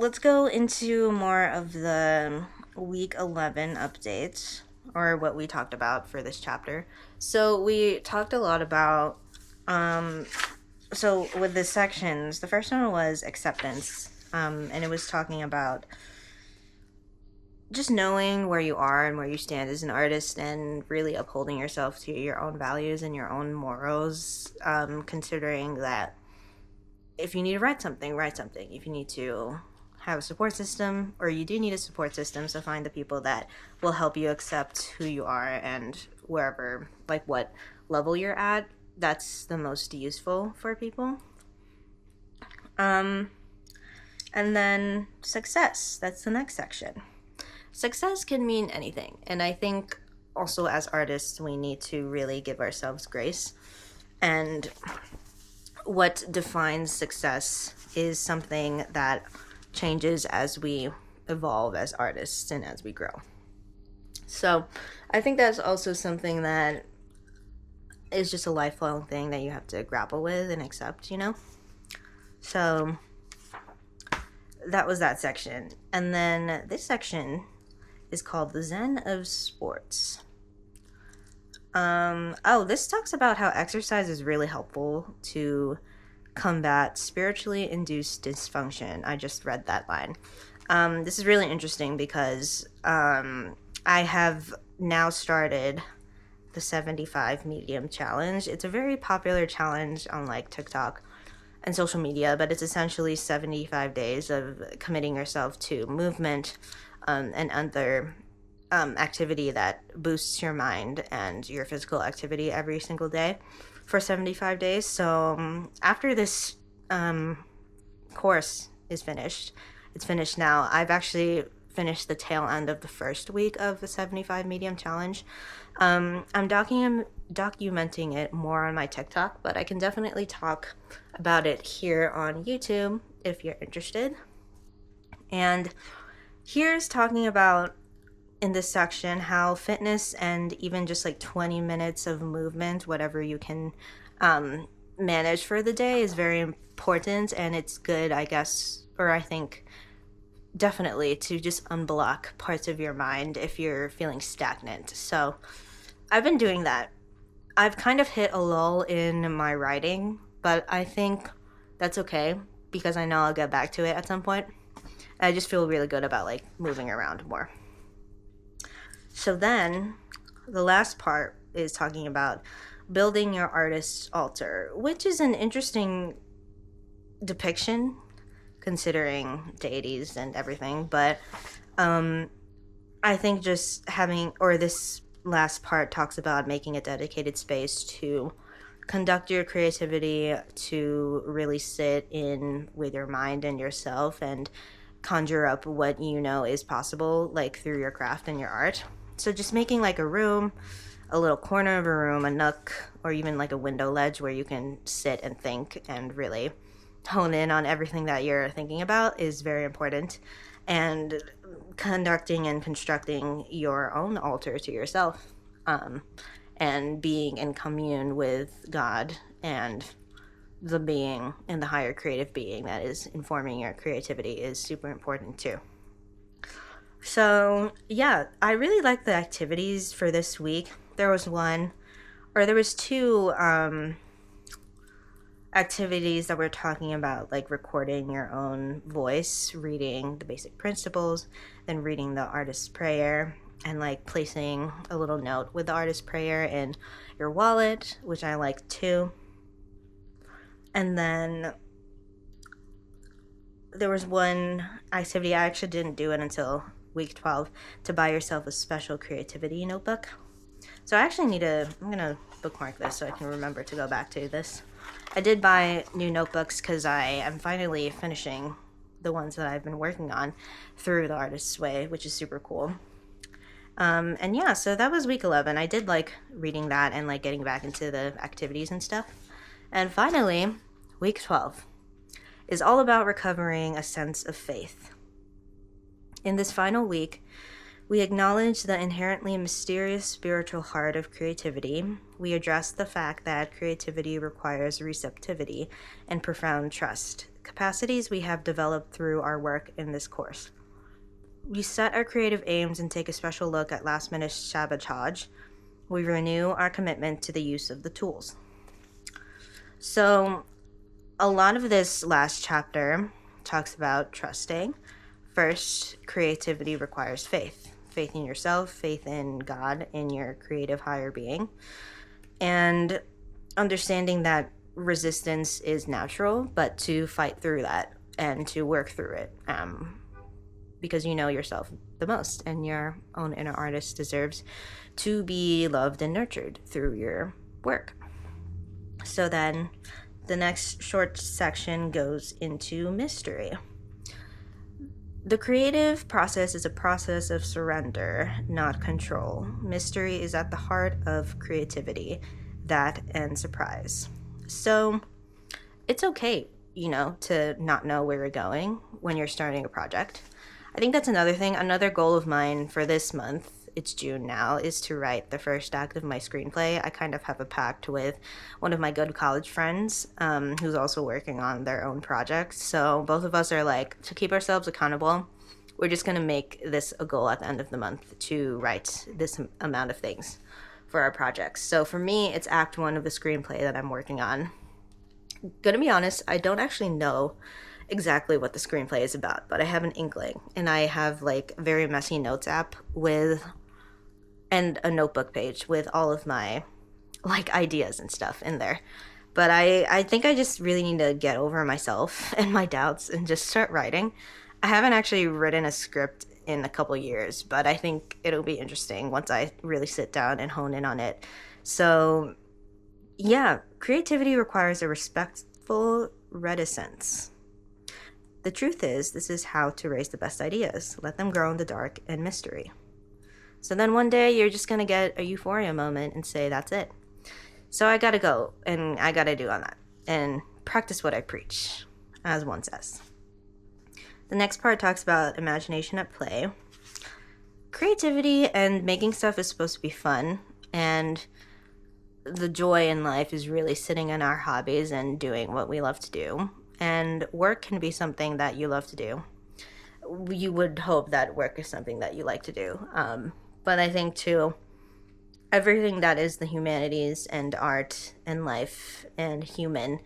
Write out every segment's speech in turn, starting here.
let's go into more of the week 11 updates, or what we talked about for this chapter. So we talked a lot about um so with the sections, the first one was acceptance. And it was talking about just knowing where you are and where you stand as an artist, and really upholding yourself to your own values and your own morals, considering that if you need to write something. If you need to have a support system, or you do need a support system, so find the people that will help you accept who you are and wherever, like what level you're at. That's the most useful for people. Um, and then success. That's the next section. Success can mean anything. And I think also as artists, we need to really give ourselves grace. And what defines success is something that changes as we evolve as artists and as we grow. So I think that's also something that is just a lifelong thing that you have to grapple with and accept, you know? So that was that section. And then this section is called the Zen of Sports. This talks about how exercise is really helpful to combat spiritually induced dysfunction. I just read that line. This is really interesting because I have now started the 75 medium challenge. It's a very popular challenge on like TikTok and social media, but it's essentially 75 days of committing yourself to movement, and other activity that boosts your mind and your physical activity every single day for 75 days. So after this course is finished, it's finished now. I've actually finished the tail end of the first week of the 75 medium challenge. I'm documenting it more on my TikTok, but I can definitely talk about it here on YouTube if you're interested. And here's talking about, in this section, how fitness and even just like 20 minutes of movement, whatever you can manage for the day, is very important. And it's good, I guess, or I think definitely, to just unblock parts of your mind if you're feeling stagnant. So I've been doing that. I've kind of hit a lull in my writing, but I think that's okay because I know I'll get back to it at some point. I just feel really good about like moving around more. So then the last part is talking about building your artist's altar, which is an interesting depiction considering deities and everything. But I think just having, or this last part talks about making a dedicated space to conduct your creativity, to really sit in with your mind and yourself and conjure up what you know is possible, like through your craft and your art. So just making like a room, a little corner of a room, a nook, or even like a window ledge where you can sit and think and really hone in on everything that you're thinking about is very important. And conducting and constructing your own altar to yourself, and being in commune with God and the being and the higher creative being that is informing your creativity is super important too. So yeah, I really like the activities for this week. There was two activities that we're talking about, like recording your own voice, reading the basic principles, then reading the artist's prayer, and like placing a little note with the artist's prayer in your wallet, which I like too. And then there was one activity, I actually didn't do it until week 12, to buy yourself a special creativity notebook. So I actually I'm gonna bookmark this so I can remember to go back to this. I did buy new notebooks because I am finally finishing the ones that I've been working on through the Artist's Way, which is super cool. And yeah, so that was week 11. I did like reading that and like getting back into the activities and stuff. And finally, week 12 is all about recovering a sense of faith. In this final week, we acknowledge the inherently mysterious spiritual heart of creativity. We address the fact that creativity requires receptivity and profound trust. capacities we have developed through our work in this course. We set our creative aims and take a special look at last-minute sabotage. We renew our commitment to the use of the tools. So, a lot of this last chapter talks about trusting. First, creativity requires faith. Faith in yourself, faith in God, in your creative higher being. And understanding that resistance is natural, but to fight through that and to work through it. Because you know yourself the most, and your own inner artist deserves to be loved and nurtured through your work. So then the next short section goes into mystery. The creative process is a process of surrender, not control. Mystery is at the heart of creativity, that and surprise. So it's okay, to not know where you're going when you're starting a project. I think that's another thing. Another goal of mine for this month, it's June now, is to write the first act of my screenplay. I kind of have a pact with one of my good college friends who's also working on their own projects. So both of us are like, to keep ourselves accountable, we're just going to make this a goal at the end of the month to write this amount of things for our projects. So for me, it's act one of the screenplay that I'm working on. Gonna be honest, I don't actually know exactly what the screenplay is about, but I have an inkling, and I have like a very messy notes app and a notebook page with all of my like ideas and stuff in there. But I think I just really need to get over myself and my doubts and just start writing. I haven't actually written a script in a couple years, but I think it'll be interesting once I really sit down and hone in on it. So yeah, creativity requires a respectful reticence. The truth is, this is how to raise the best ideas. Let them grow in the dark and mystery. So then one day you're just going to get a euphoria moment and say, that's it. So I got to go and I got to do on that and practice what I preach, as one says. The next part talks about imagination at play. Creativity and making stuff is supposed to be fun, and the joy in life is really sitting in our hobbies and doing what we love to do. And work can be something that you love to do. You would hope that work is something that you like to do. But I think, too, everything that is the humanities and art and life and human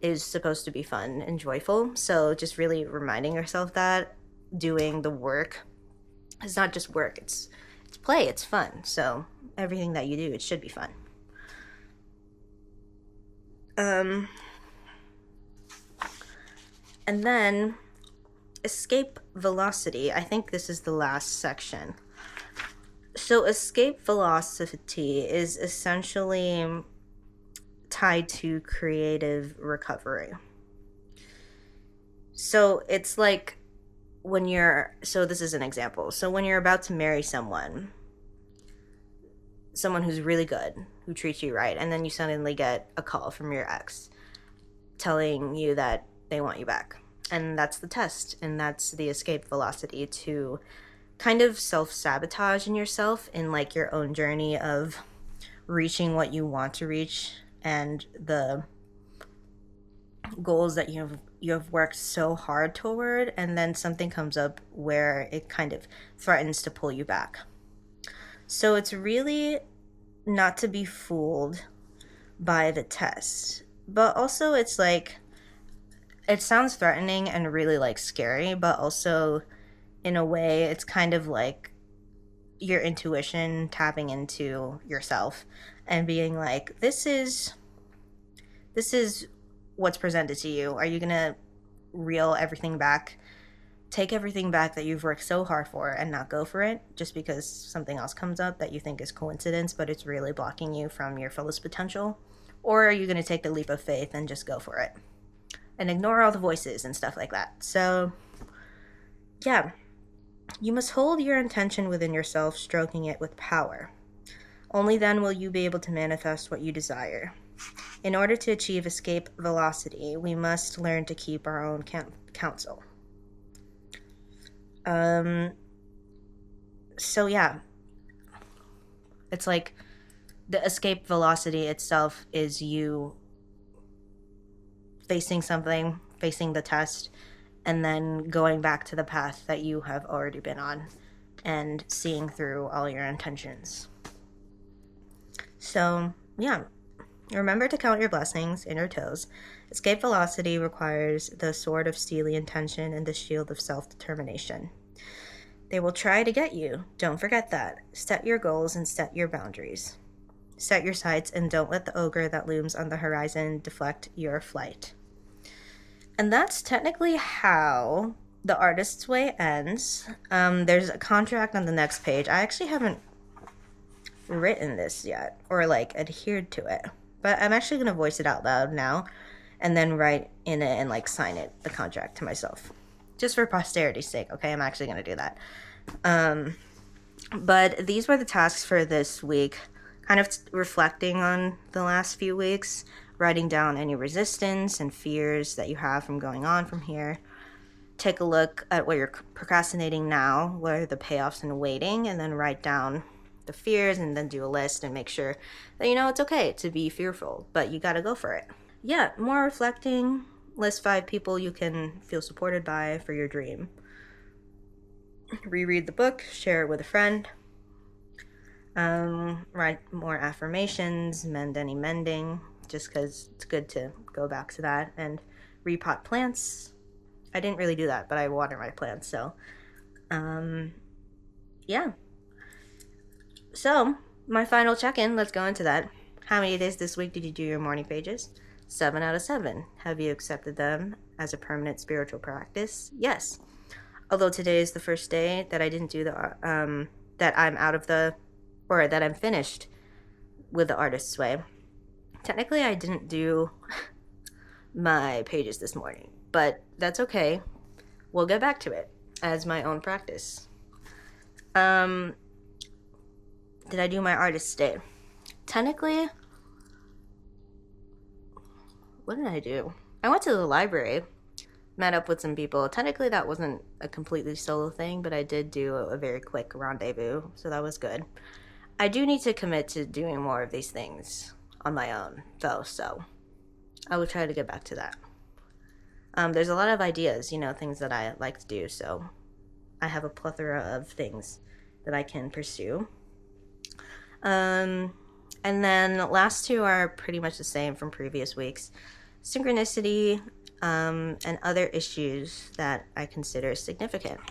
is supposed to be fun and joyful. So just really reminding yourself that doing the work is not just work. It's play. It's fun. So everything that you do, it should be fun. And then escape velocity. I think this is the last section. So escape velocity is essentially tied to creative recovery. So it's like so this is an example. So when you're about to marry someone who's really good, who treats you right, and then you suddenly get a call from your ex telling you that they want you back. And that's the test, and that's the escape velocity, to kind of self-sabotage in yourself in like your own journey of reaching what you want to reach and the goals that you have worked so hard toward, and then something comes up where it kind of threatens to pull you back. So it's really not to be fooled by the test, but also it's like, it sounds threatening and really like scary, but also in a way it's kind of like your intuition tapping into yourself and being like, this is what's presented to you. Are you gonna reel everything back, take everything back that you've worked so hard for, and not go for it just because something else comes up that you think is coincidence, but it's really blocking you from your fullest potential? Or are you gonna take the leap of faith and just go for it and ignore all the voices and stuff like that? So yeah, you must hold your intention within yourself, stroking it with power. Only then will you be able to manifest what you desire. In order to achieve escape velocity, we must learn to keep our own counsel. So yeah, it's like the escape velocity itself is you facing something, facing the test, and then going back to the path that you have already been on and seeing through all your intentions. So, yeah. Remember to count your blessings in your toes. Escape velocity requires the sword of steely intention and the shield of self-determination. They will try to get you. Don't forget that. Set your goals and set your boundaries. Set your sights and don't let the ogre that looms on the horizon deflect your flight. And that's technically how The Artist's Way ends. There's a contract on the next page. I actually haven't written this yet or like adhered to it, but I'm actually going to voice it out loud now and then write in it and like sign it, the contract, to myself. Just for posterity's sake, okay? I'm actually going to do that. But these were the tasks for this week, kind of reflecting on the last few weeks, writing down any resistance and fears that you have from going on from here. Take a look at what you're procrastinating now, what are the payoffs in waiting, and then write down the fears and then do a list and make sure that you know it's okay to be fearful, but you got to go for it. Yeah, more reflecting. List 5 people you can feel supported by for your dream. Reread the book, share it with a friend. Write more affirmations, mend any mending, just because it's good to go back to that. And repot plants. I didn't really do that, but I water my plants, so yeah. So, my final check-in, let's go into that. How many days this week did you do your morning pages? 7 out of 7. Have you accepted them as a permanent spiritual practice? Yes. Although today is the first day that I didn't do that I'm finished with The Artist's Way. Technically, I didn't do my pages this morning, but that's okay. We'll get back to it as my own practice. Did I do my Artist's Day? Technically, what did I do? I went to the library, met up with some people. Technically, that wasn't a completely solo thing, but I did do a very quick rendezvous, so that was good. I do need to commit to doing more of these things on my own, though, so I will try to get back to that. There's a lot of ideas, things that I like to do, so I have a plethora of things that I can pursue. And then last 2 are pretty much the same from previous weeks. Synchronicity, and other issues that I consider significant.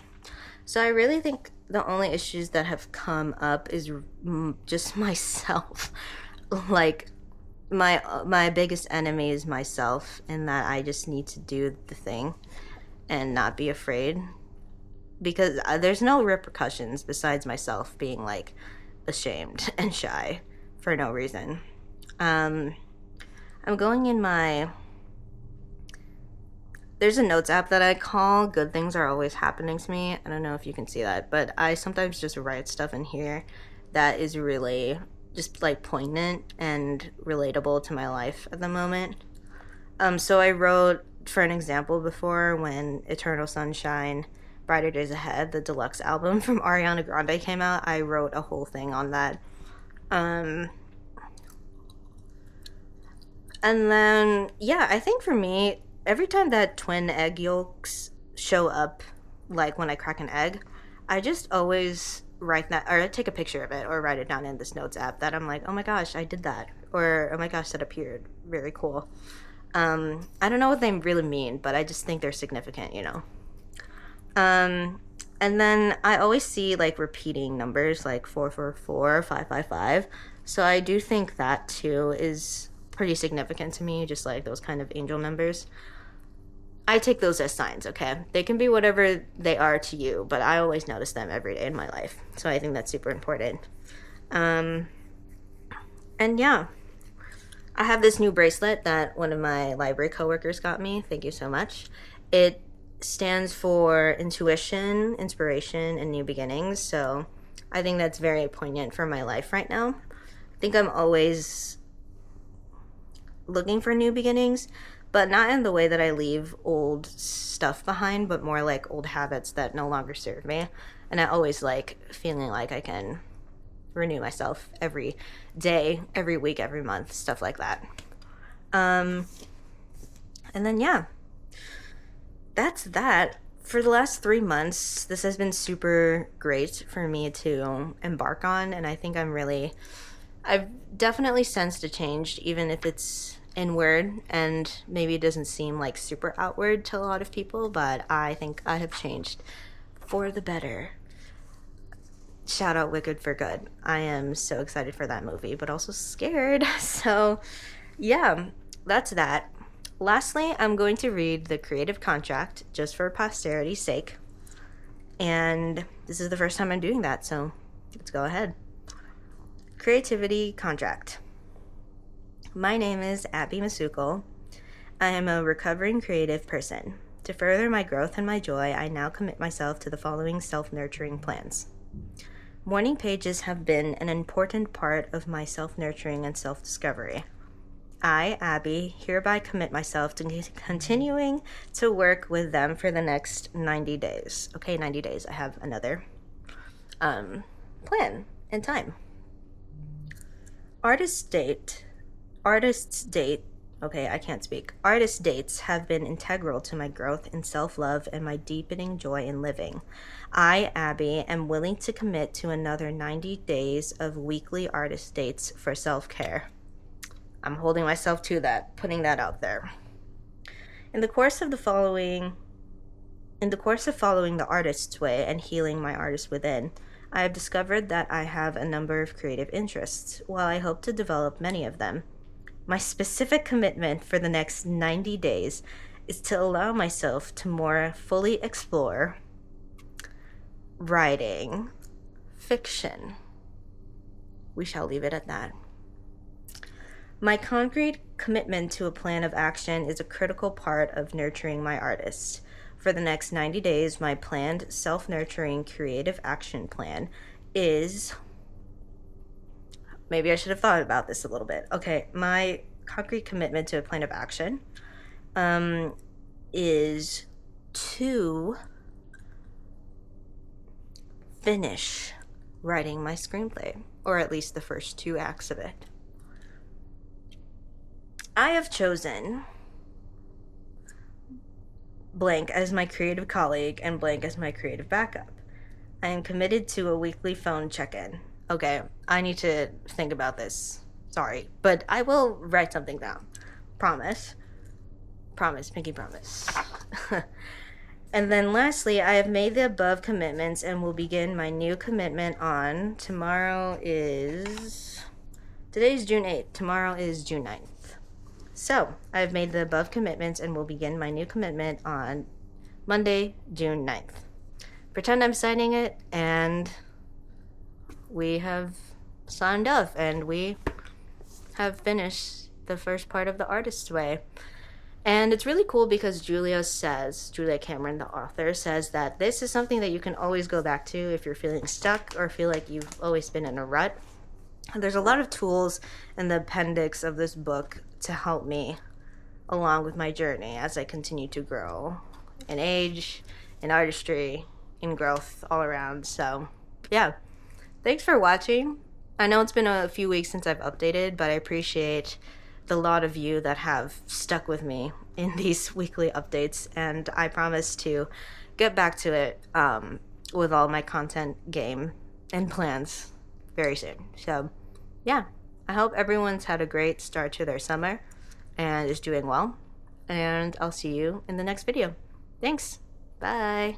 So I really think the only issues that have come up is just myself. Like, my biggest enemy is myself, in that I just need to do the thing and not be afraid. Because there's no repercussions besides myself being, like, ashamed and shy for no reason. I'm going in there's a notes app that I call Good Things Are Always Happening to Me. I don't know if you can see that, but I sometimes just write stuff in here that is really just like poignant and relatable to my life at the moment. So I wrote, for an example, before when Eternal Sunshine, Brighter Days Ahead, the deluxe album from Ariana Grande came out, I wrote a whole thing on that. And then, yeah, I think for me, every time that twin egg yolks show up, like when I crack an egg, I just always write that, or take a picture of it, or write it down in this notes app that I'm like, oh my gosh, I did that. Or, oh my gosh, that appeared. Very cool. I don't know what they really mean, but I just think they're significant, And then I always see like repeating numbers like 444, 555. So I do think that too is pretty significant to me, just like those kind of angel numbers. I take those as signs, okay? They can be whatever they are to you, but I always notice them every day in my life. So I think that's super important. And yeah, I have this new bracelet that one of my library coworkers got me. Thank you so much. It stands for intuition, inspiration, and new beginnings. So I think that's very poignant for my life right now. I think I'm always looking for new beginnings, but not in the way that I leave old stuff behind, but more like old habits that no longer serve me. And I always like feeling like I can renew myself every day, every week, every month, stuff like that. And then, yeah. that's that. For the last 3 months, this has been super great for me to embark on, and I think I've definitely sensed a change, even if it's inward and maybe it doesn't seem like super outward to a lot of people, but I think I have changed for the better. Shout out Wicked for Good. I am so excited for that movie, but also scared. So, yeah, that's that. Lastly, I'm going to read the creative contract just for posterity's sake. And this is the first time I'm doing that, so let's go ahead. Creativity contract. My name is Abby Masukal. I am a recovering creative person. To further my growth and my joy, I now commit myself to the following self-nurturing plans. Morning pages have been an important part of my self-nurturing and self-discovery. I, Abby, hereby commit myself to continuing to work with them for the next 90 days. Okay, 90 days. I have another plan and time. Artist's date. Okay, I can't speak. Artist dates have been integral to my growth in self-love and my deepening joy in living. I, Abby, am willing to commit to another 90 days of weekly artist dates for self-care. I'm holding myself to that, putting that out there. In the course of following the artist's way and healing my artist within, I have discovered that I have a number of creative interests. While I hope to develop many of them, my specific commitment for the next 90 days is to allow myself to more fully explore writing fiction. We shall leave it at that. My concrete commitment to a plan of action is a critical part of nurturing my artist. For the next 90 days, my planned self-nurturing creative action plan is... Maybe I should have thought about this a little bit. Okay, my concrete commitment to a plan of action is to finish writing my screenplay, or at least the first 2 acts of it. I have chosen blank as my creative colleague and blank as my creative backup. I am committed to a weekly phone check-in. Okay, I need to think about this. Sorry, but I will write something down. Promise. Promise, pinky promise. And then lastly, I have made the above commitments and will begin my new commitment on... Today's June 8th. Tomorrow is June 9th. So, I have made the above commitments and will begin my new commitment on Monday, June 9th. Pretend I'm signing it, and we have signed off, and we have finished the first part of the artist's way. And it's really cool because Julia Cameron, the author, says that this is something that you can always go back to if you're feeling stuck or feel like you've always been in a rut. There's a lot of tools in the appendix of this book to help me along with my journey as I continue to grow in age, in artistry, in growth all around. So, yeah. Thanks for watching. I know it's been a few weeks since I've updated, but I appreciate the lot of you that have stuck with me in these weekly updates, and I promise to get back to it with all my content game and plans very soon. So, yeah. I hope everyone's had a great start to their summer and is doing well. And I'll see you in the next video. Thanks. Bye.